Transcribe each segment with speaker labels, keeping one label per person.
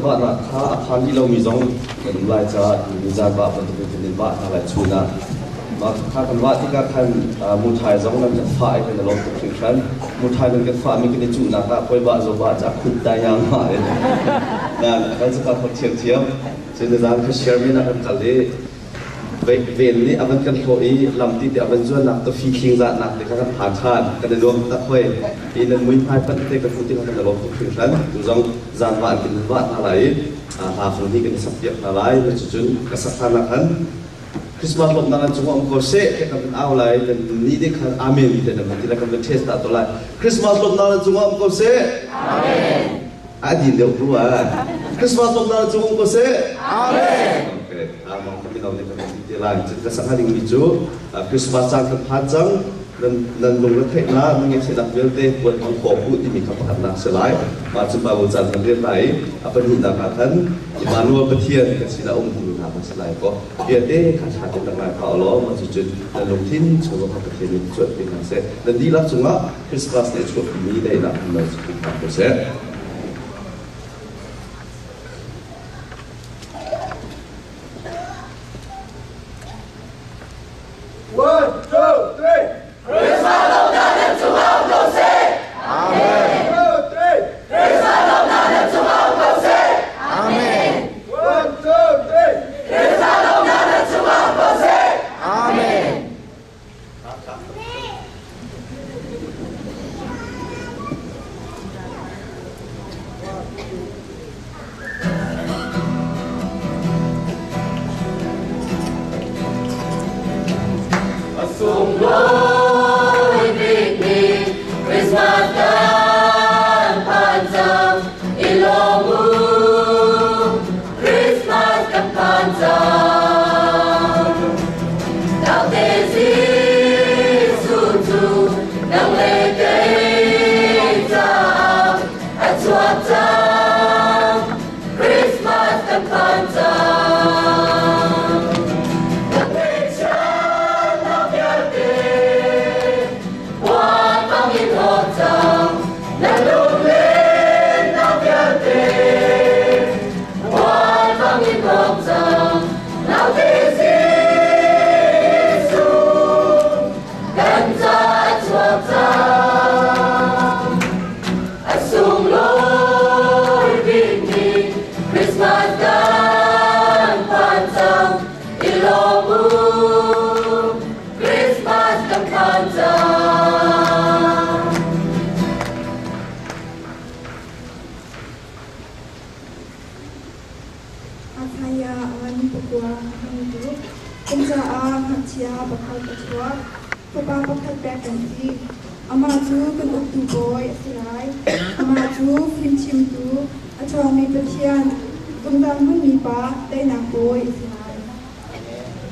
Speaker 1: ว่านะถ้าอาคารที่เรามีสองเป็นลายจะมีจานว่ามันจะเป็นว่าอะไรชูนะมาถ้ากันว่าที่การทันมุทัยสองนั้นจะฝ่ายเป็นลมถึงชั้นมุทัยนั้นก็ฝ่ายมีกันในจูนะก็คอยว่าจะว่าจะขุดได้ยังไงนั่นการจะการเทียมเทียมเช่นนั้นคือเชื่อมีนักกันเลยเวรนี้อาวันกันโผล่ลำที่อาวันจวนนักตัวฟีคิงจะนักในการผ่านชาติกันในรวมตะคอยอีนั้นมุ่งพายปัตเตกันฟุติกันในลมถึงชั้นดูจงจานว่ากินว่าอะไรหาคนที่กันสับเปียกอะไรและจุนกษัตริย์นั้นคริสต์มาสลมนั้นจงว่าองค์เสกกันเอาอะไรแต่นี่ได้คันอาเมนแต่นั้นที่เรากันเป็นเทสต์ตัวไรคริสต์มาสลมนั้นจงว่าองค์เสกอาเมนอดีตเดียวรู้ว่าคริสต์มาสลมนั้นจงว่าองค์เสกอาเมนมองkami tahu ni kami jalan jadi sangat tinggi ju Christmas jangan panjang dan lulus kena mengisi nak belde buat mengkopu di mika pakarna selai macam bawa jangan dia lain apa tindakan Immanuel petian kasih di nama selai ko dia kasih dengan Allah macam dan luktin coba petian itu cuat dengan saya dan di lah cuma Christmas ni cuat ini dah nak masuk ke saya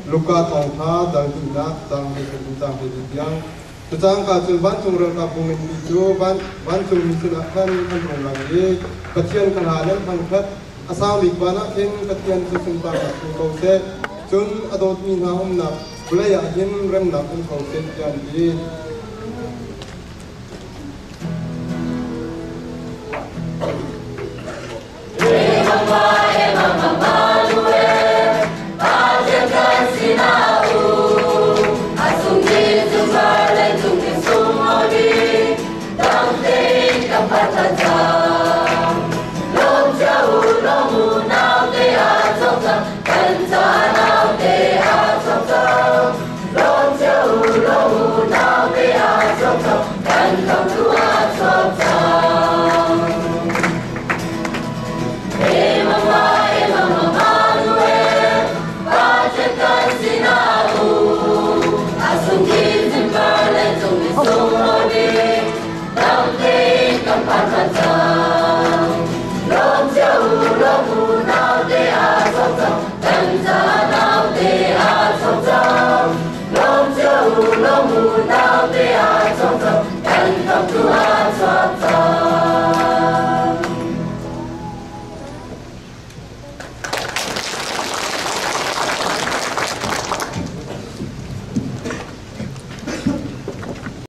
Speaker 2: Luka tongha dan tuna tang tang yang tentang kasus bantung rangka pungen itu bantung misalkan bantung lagi kecian kelahiran pangkat asal ikbana ken kecian sesumpah kau se jun adot minha nak boleh yakin rem nak kau se jadi